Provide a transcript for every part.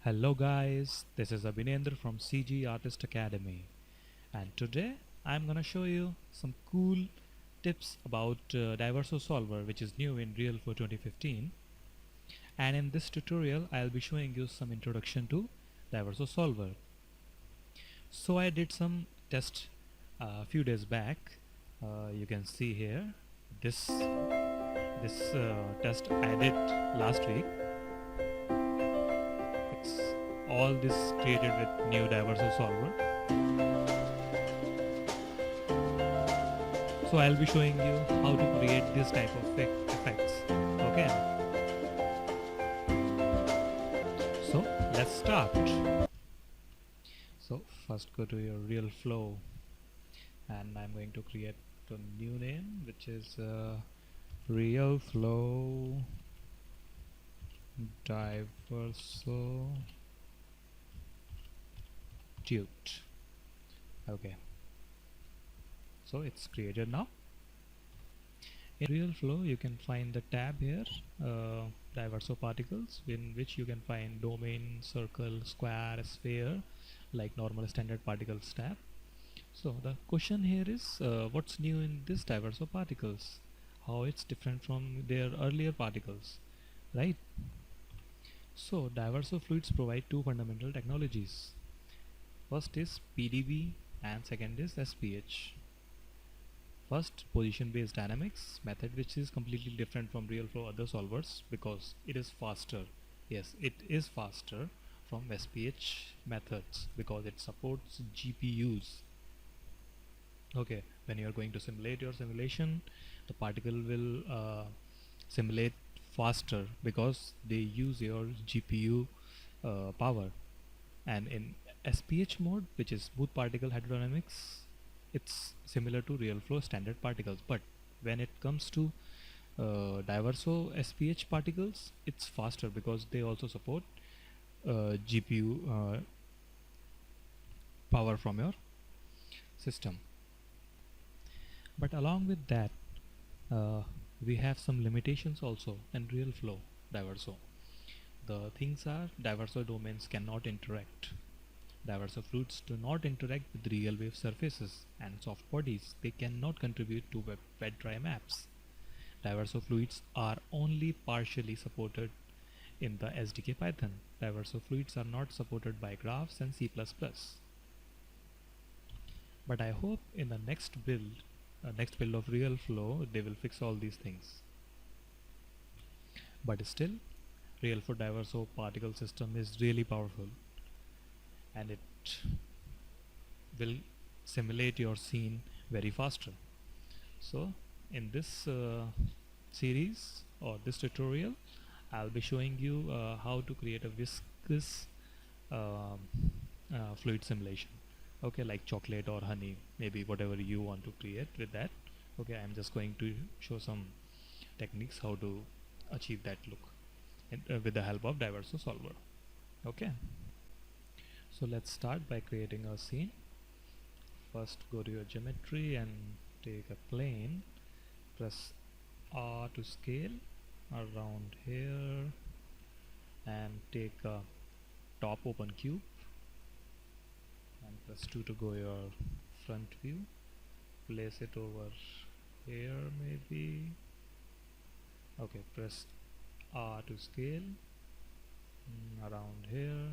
Hello guys, this is Abhinendra from CG Artist Academy, and today I'm gonna show you some cool tips about Diverso Solver, which is new in Realflow 2015. And in this tutorial I'll be showing you some introduction to Diverso Solver. So I did some test a few days back. You can see here this test I did last week. It's all this created with new Diverso Solver. So I'll be showing you how to create this type of effects. Okay, so let's start. So first go to your Realflow, and I'm going to create a new name which is Realflow Dyverso Tute. Okay, so it's created now. In Realflow you can find the tab here, Diverso particles, in which you can find domain, circle, square, sphere, like normal standard particles tab. So the question here is what's new in this Diverso particles, how it's different from their earlier particles, right? So Diverso fluids provide two fundamental technologies. First is PDB and second is SPH. First, position-based dynamics method, which is completely different from Realflow other solvers because it is faster. Yes, it is faster from SPH methods because it supports GPUs. Okay, when you are going to simulate your simulation, the particle will simulate faster because they use your GPU power. And in SPH mode, which is smooth particle hydrodynamics, it's similar to Realflow standard particles, but when it comes to Diverso SPH particles, it's faster because they also support GPU power from your system. But along with that, uh, we have some limitations also in Realflow Diverso. The things are Diverso domains cannot interact. Diverso fluids do not interact with real wave surfaces and soft bodies. They cannot contribute to wet-dry maps. Diverso fluids are only partially supported in the SDK Python. Diverso fluids are not supported by graphs and C++. But I hope in the next build of Realflow, they will fix all these things. But still, Realflow Dyverso particle system is really powerful, and it will simulate your scene very faster. So in this series or this tutorial, I'll be showing you how to create a viscous um, fluid simulation. Okay, like chocolate or honey, maybe whatever you want to create with that. Okay, I'm just going to show some techniques how to achieve that look with the help of Dyverso solver. Okay, so let's start by creating a scene. First go to your geometry and take a plane, press R to scale around here, and take a top open cube and press 2 to go your front view, place it over here maybe. Okay, press R to scale around here,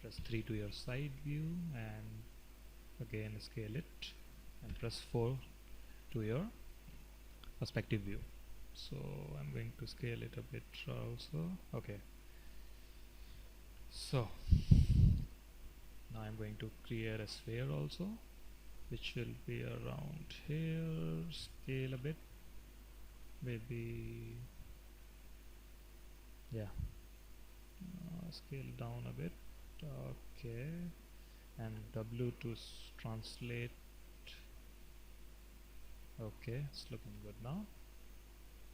press 3 to your side view and again scale it, and press 4 to your perspective view. So I'm going to scale it a bit also. Okay, so now I'm going to create a sphere also, which will be around here. Scale a bit, maybe, yeah, scale down a bit. Okay, and W to translate. Okay, it's looking good now.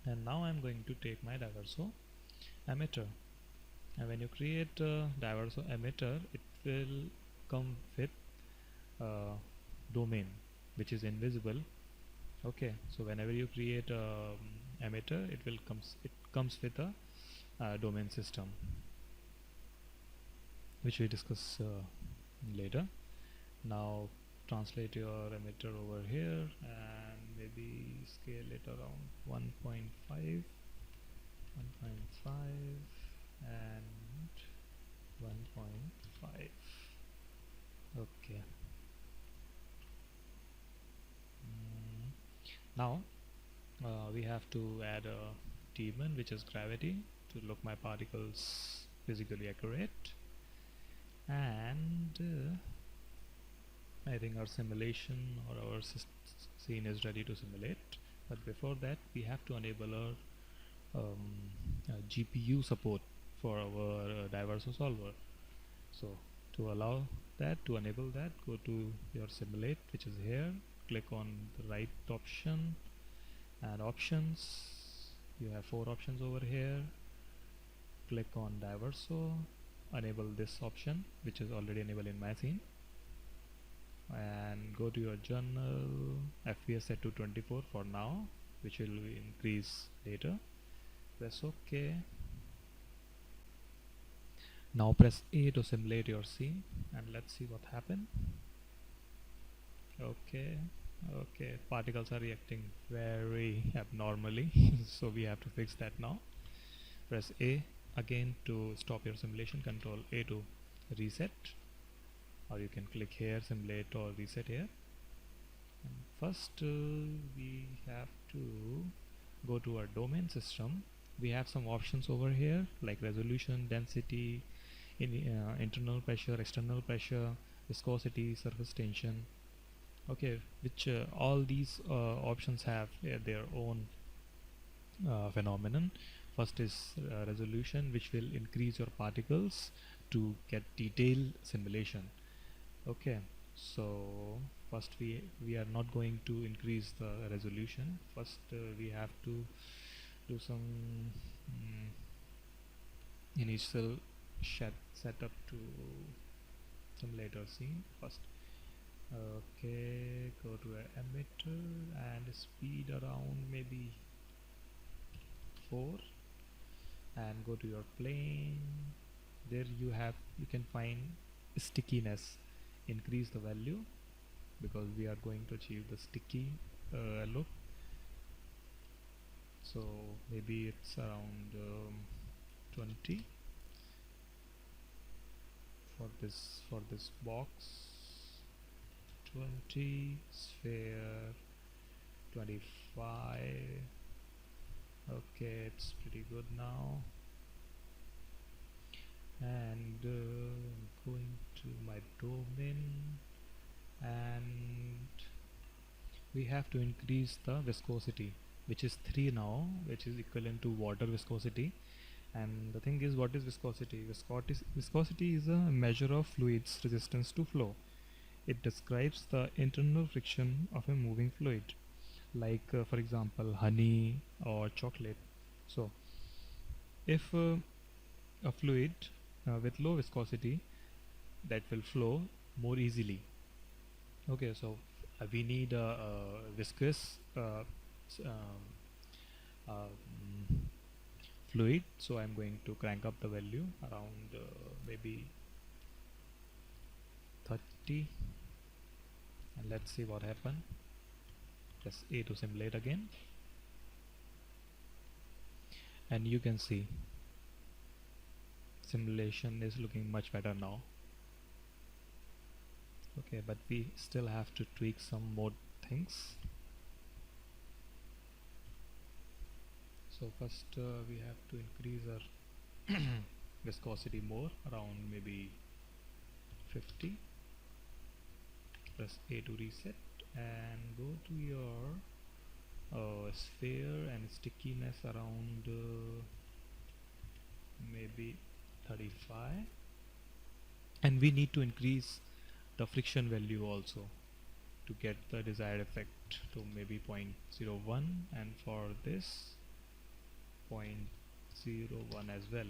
And now I'm going to take my Diverso emitter, and when you create a Diverso emitter, it will come with a domain which is invisible. Okay, so whenever you create a emitter, it comes with a domain system. which we discuss later. Now translate your emitter over here and maybe scale it around 1.5, 1.5 and 1.5. Okay. Now we have to add a demon, which is gravity, to look my particles physically accurate. And I think our simulation or our scene is ready to simulate. But before that, we have to enable our GPU support for our Dyverso solver. So to allow that, to enable that, go to your simulate, which is here, click on the right option and options. You have 4 options over here. Click on Dyverso, enable this option, which is already enabled in my scene, and go to your journal. FPS set to 24 for now, which will increase later. Press OK. Now press A to simulate your scene, and let's see what happened. Okay, particles are reacting very abnormally so we have to fix that now. Press A again to stop your simulation, control A to reset, or you can click here, simulate, or reset here. And first we have to go to our domain system. We have some options over here like resolution, density, internal pressure, external pressure, viscosity, surface tension. Okay, which all these options have their own phenomenon. First is resolution, which will increase your particles to get detailed simulation. Okay, so first we are not going to increase the resolution. First we have to do some initial setup to simulate our scene first. Okay, go to an emitter and speed around maybe 4, and go to your plane. There you can find stickiness. Increase the value because we are going to achieve the sticky look. So maybe it's around 20 for this box. 20 sphere, 25. Okay, it's pretty good now. And going to my domain, and we have to increase the viscosity, which is 3 now, which is equivalent to water viscosity. And the thing is, what is viscosity? Viscosity is a measure of fluid's resistance to flow. It describes the internal friction of a moving fluid, like for example honey or chocolate. So if a fluid with low viscosity, that will flow more easily. Okay, so we need a viscous fluid, so I'm going to crank up the value around maybe 30, and let's see what happened. Press A to simulate again, and you can see simulation is looking much better now. Okay, but we still have to tweak some more things. So first we have to increase our viscosity more, around maybe 50. Press A to reset and go to your sphere and stickiness around maybe 35, and we need to increase the friction value also to get the desired effect to maybe 0.01, and for this 0.01 as well.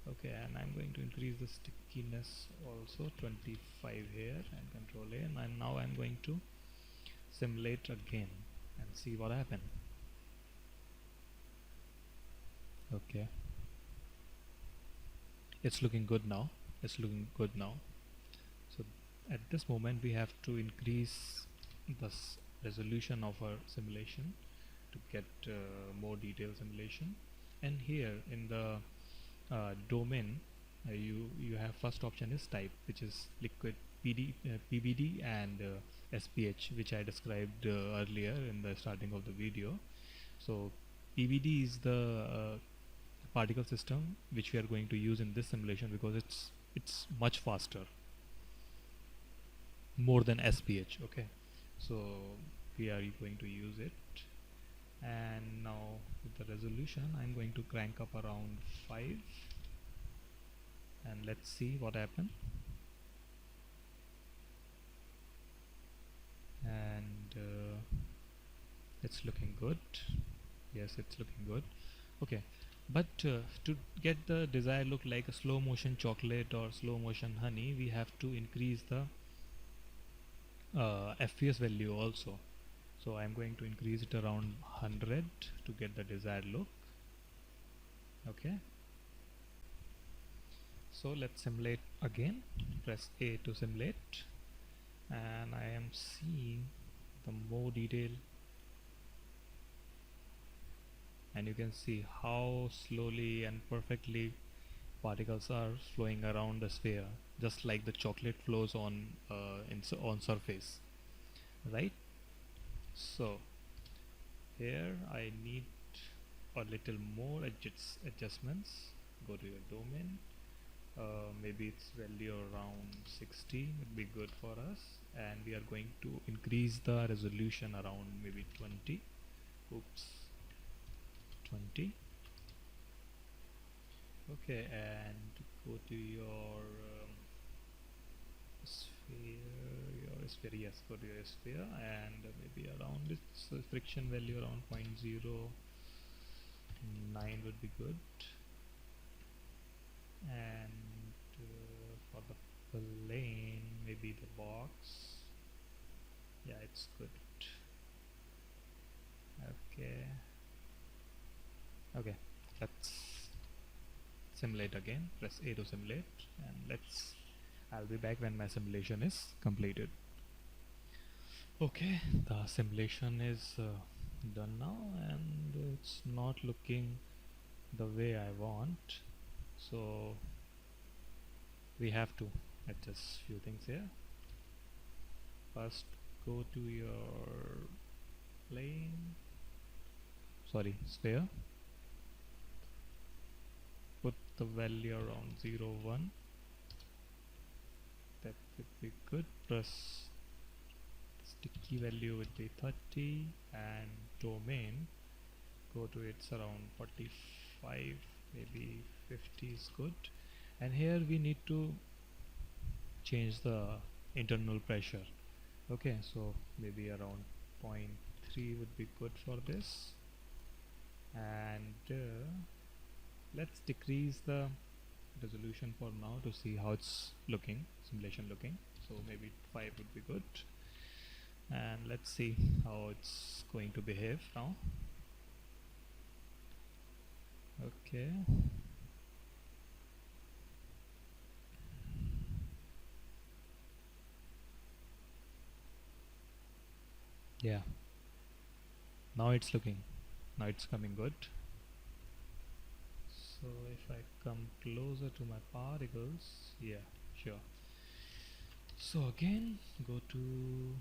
Okay, and I'm going to increase the stickiness also 25 here and control A, and now I'm going to simulate again and see what happened. Okay, it's looking good now. it's looking good now. So at this moment we have to increase the resolution of our simulation to get more detailed simulation. And here in the domain, you have first option is type, which is liquid PBD and SPH, which I described earlier in the starting of the video. So PBD is the particle system which we are going to use in this simulation because it's much faster, more than SPH. Okay, so we are going to use it. And now with the resolution I'm going to crank up around 5 and let's see what happens. And it's looking good. Yes, it's looking good. Okay, but to get the desired look like a slow motion chocolate or slow motion honey, we have to increase the FPS value also. So I'm going to increase it around 100 to get the desired look. Okay, so let's simulate again. Press A to simulate, and I am seeing the more detail, and you can see how slowly and perfectly particles are flowing around the sphere, just like the chocolate flows on on surface, right? So here I need a little more adjustments. Go to your domain. Maybe its value around 60 would be good for us, and we are going to increase the resolution around maybe 20. Oops, 20. Okay, and go to your sphere, yes, go to your sphere, and maybe around its friction value around 0.09 would be good. And for the plane, maybe the box, yeah, it's good. Okay, okay, let's simulate again. Press A to simulate, and I'll be back when my simulation is completed. Okay, the simulation is done now, and it's not looking the way I want, so we have to adjust few things here. First, go to your plane, sorry, sphere, put the value around 0.1, that would be good. Press sticky value would be 30, and domain, go to its around 45, maybe 50 is good. And here we need to change the internal pressure. Okay, so maybe around 0.3 would be good for this. And let's decrease the resolution for now to see how it's looking, simulation looking. So maybe 5 would be good, and let's see how it's going to behave now. Okay, yeah, now it's coming good. So if I come closer to my particles, yeah, sure. So again, go to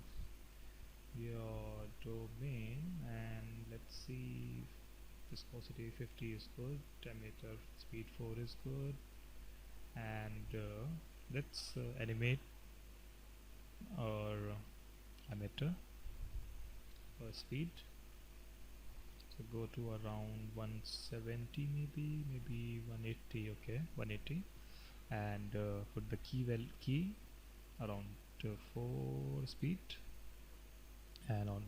your domain, and let's see, viscosity 50 is good, emitter speed 4 is good, and let's animate our emitter speed. So go to around 170, maybe 180. Okay, 180, and put the key around 4 speed, and on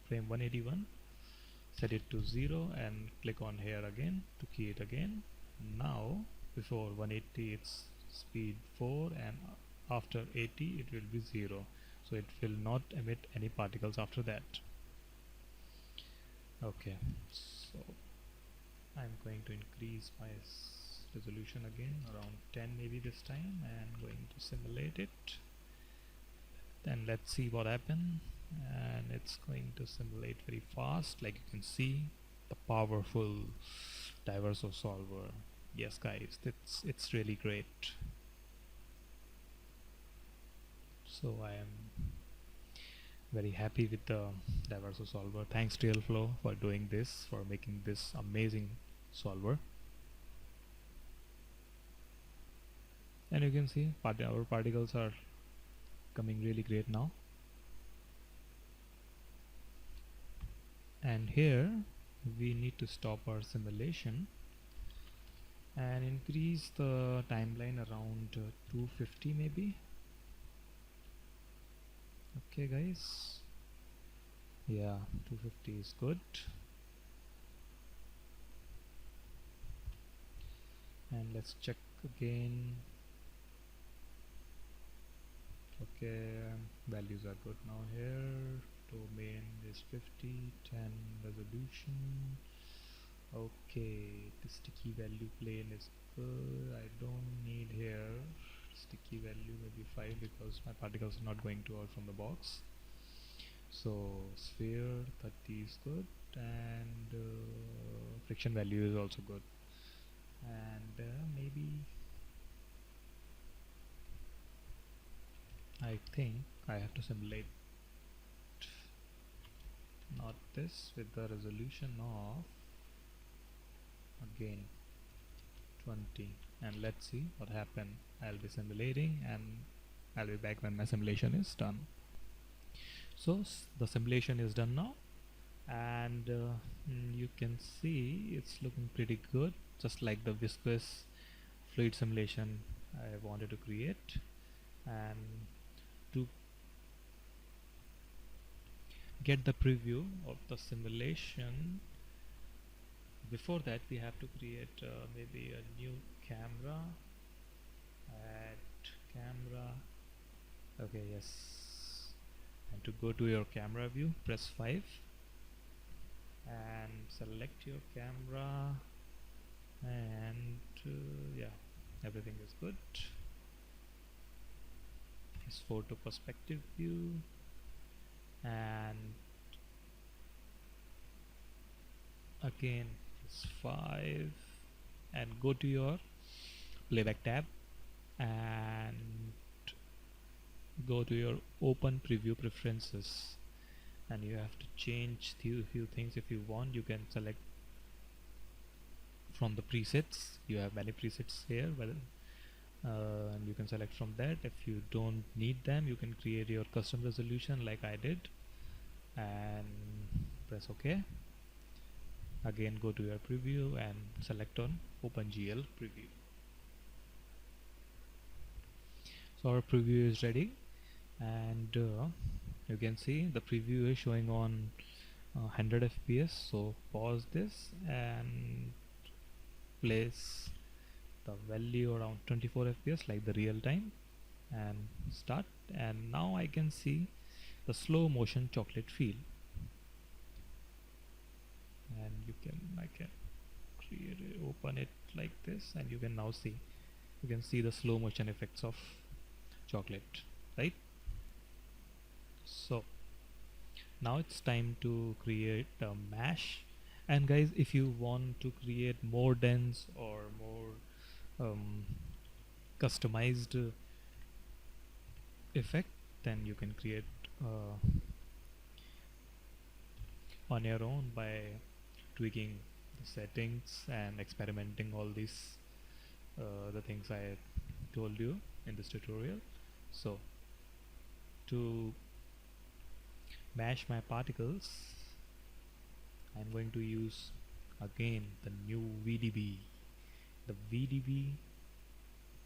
frame 181 set it to 0 and click on here again to key it again. Now before 180 it's speed 4, and after 80 it will be 0, so it will not emit any particles after that. Okay, so I'm going to increase my resolution again around 10 maybe this time, and going to simulate it. Then let's see what happened, and it's going to simulate very fast. Like you can see the powerful Dyverso solver. Yes guys, it's really great. So I am very happy with the Dyverso solver. Thanks Realflow for doing this, for making this amazing solver. And you can see our particles are coming really great now. And here we need to stop our simulation and increase the timeline around 250 maybe. Okay guys, yeah, 250 is good. And let's check again. Okay, values are good now here. Domain is 50, 10 resolution. Okay, the sticky value plane is good. I don't need here sticky value, maybe 5, because my particles are not going to out from the box. So sphere 30 is good, and friction value is also good. And maybe I think I have to simulate not this with the resolution of again 20, and let's see what happened. I'll be simulating and I'll be back when my simulation is done. So the simulation is done now, and you can see it's looking pretty good, just like the viscous fluid simulation I wanted to create. And to get the preview of the simulation, before that we have to create maybe a new camera. Add camera. Okay, yes. And to go to your camera view, press 5 and select your camera, and yeah, everything is good. Press photo perspective view, and again press 5 and go to your playback tab and go to your open preview preferences, and you have to change few things. If you want, you can select from the presets. You have many presets here, and you can select from that. If you don't need them, you can create your custom resolution like I did, and press OK. Again go to your preview and select on OpenGL preview. So our preview is ready, and you can see the preview is showing on 100 fps. So pause this and place the value around 24 fps like the real time, and start. And now I can see the slow motion chocolate feel, and I can create it, open it like this, and you can now see, you can see the slow motion effects of chocolate, right? So now it's time to create a mesh. And guys, if you want to create more dense or more customized effect, then you can create on your own by tweaking the settings and experimenting all these the things I told you in this tutorial. So to mash my particles, I'm going to use again the new the VDB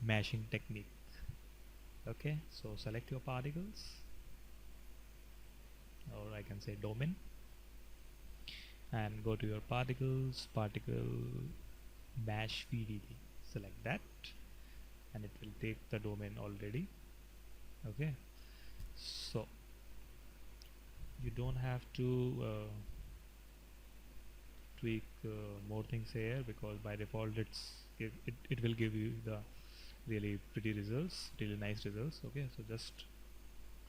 mashing technique. Okay, so select your particles, or I can say domain, and go to your particles, particle mash VDB, select that, and it will take the domain already. Okay, so you don't have to tweak more things here, because by default it's it will give you the really pretty results, really nice results. Okay, so just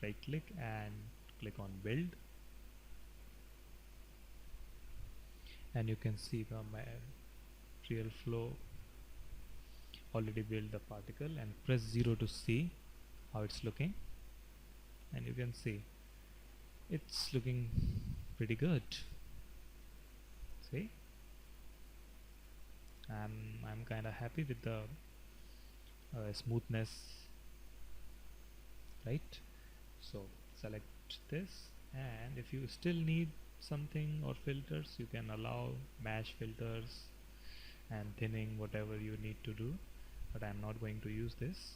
right click and click on build, and you can see the real flow already built the particle, and press 0 to see how it's looking, and you can see it's looking pretty good. See, I'm kind of happy with the smoothness, right? So select this, and if you still need something or filters, you can allow mesh filters and thinning, whatever you need to do, but I'm not going to use this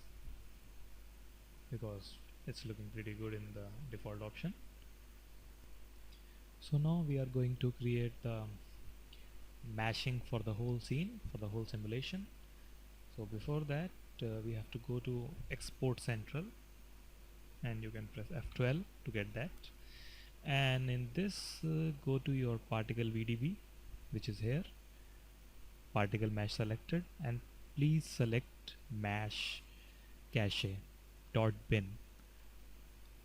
because it's looking pretty good in the default option. So now we are going to create the mashing for the whole scene, for the whole simulation. So before that, we have to go to export central, and you can press F12 to get that, and in this go to your particle VDB, which is here, particle mesh selected, and please select mesh cache dot bin,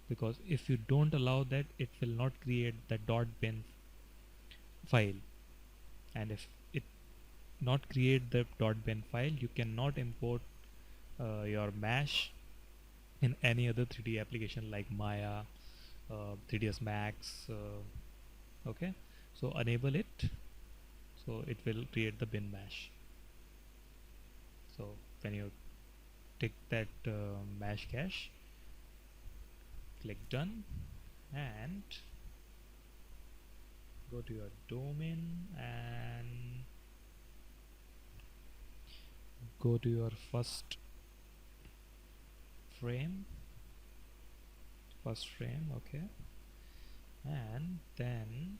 because if you don't allow that, it will not create the dot bin file, and if it not create the dot bin file, you cannot import your mesh in any other 3D application like Maya, 3ds Max. Okay, so enable it, so it will create the bin mesh. So when you tick that mesh cache, click done, and go to your domain and go to your first frame, okay, and then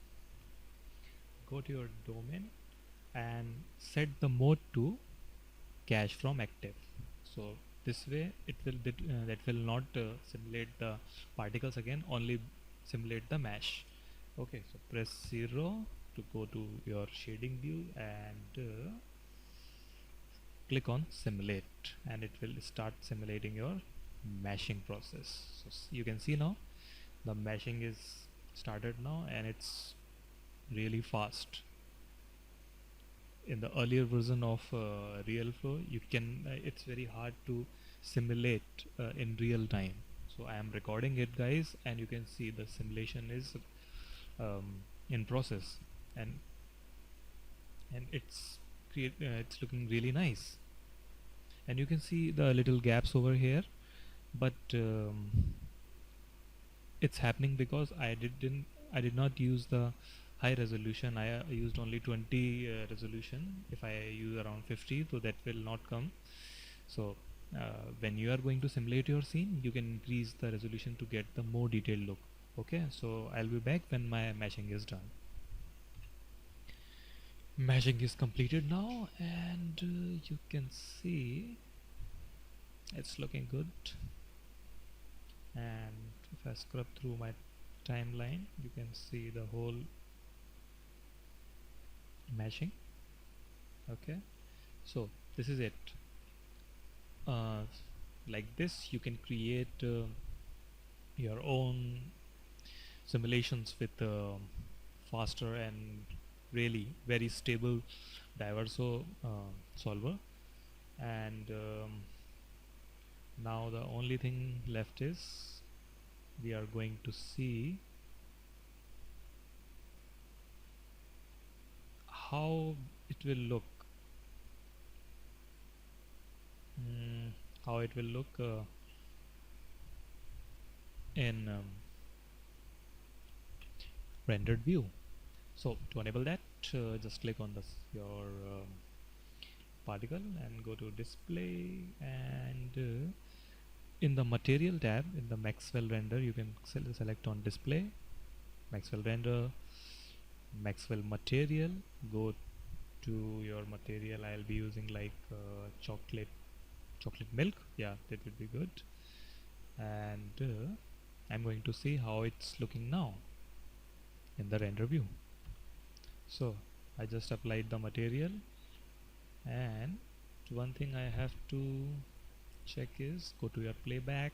go to your domain and set the mode to cache from active. So this way it will that will not simulate the particles again, only simulate the mesh. Okay, so press 0 to go to your shading view, and click on simulate, and it will start simulating your meshing process. So you can see now the meshing is started now, and it's really fast. In the earlier version of Realflow, you can it's very hard to simulate in real time. So I am recording it, guys, and you can see the simulation is in process, and it's looking really nice, and you can see the little gaps over here, but it's happening because I did not use the high resolution. I used only 20 resolution. If I use around 50, so that will not come. So when you are going to simulate your scene, you can increase the resolution to get the more detailed look. Okay, so I'll be back when my meshing is done. Meshing is completed now, and you can see it's looking good. And if I scrub through my timeline, you can see the whole meshing. Okay, so this is it. Like this you can create your own simulations with faster and really very stable Dyverso solver, and now the only thing left is we are going to see how it will look, how it will look in rendered view. So to enable that, just click on this your particle and go to display, and in the material tab in the Maxwell render, you can select on display, Maxwell render, Maxwell material, go to your material. I'll be using like chocolate milk, yeah, that would be good, and I'm going to see how it's looking now in the render view. So I just applied the material, and one thing I have to check is go to your playback,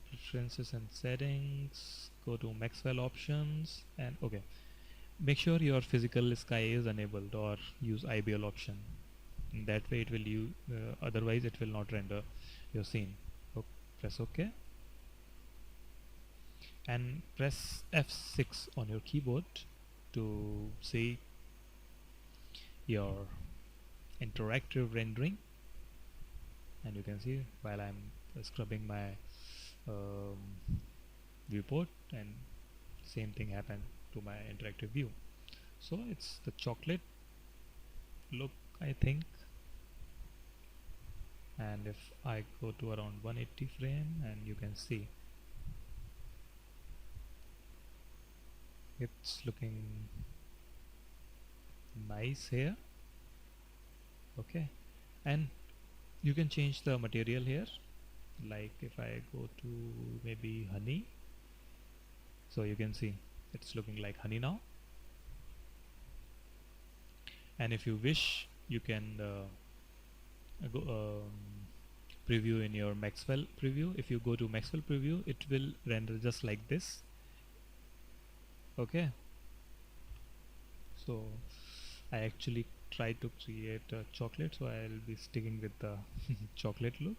preferences and settings, go to Maxwell options, and okay, make sure your physical sky is enabled or use IBL option. In that way it will use, otherwise it will not render your scene. Press OK and press F6 on your keyboard to see your interactive rendering. And you can see while I'm scrubbing my um, viewport, and same thing happened to my interactive view. So it's the chocolate look, I think. And if I go to around 180 frame, and you can see it's looking nice here. Okay, and you can change the material here, like if I go to maybe honey, so you can see it's looking like honey now. And if you wish, you can go preview in your Maxwell preview. If you go to Maxwell preview, it will render just like this. Okay, so I actually tried to create a chocolate, so I'll be sticking with the chocolate look.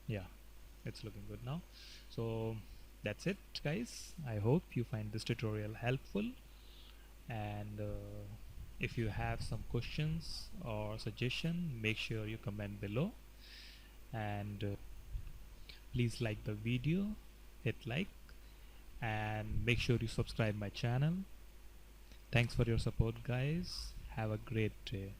Yeah, it's looking good now. So that's it, guys. I hope you find this tutorial helpful, and if you have some questions or suggestion, make sure you comment below, and please like the video, hit like, and make sure you subscribe my channel. Thanks for your support, guys. Have a great day.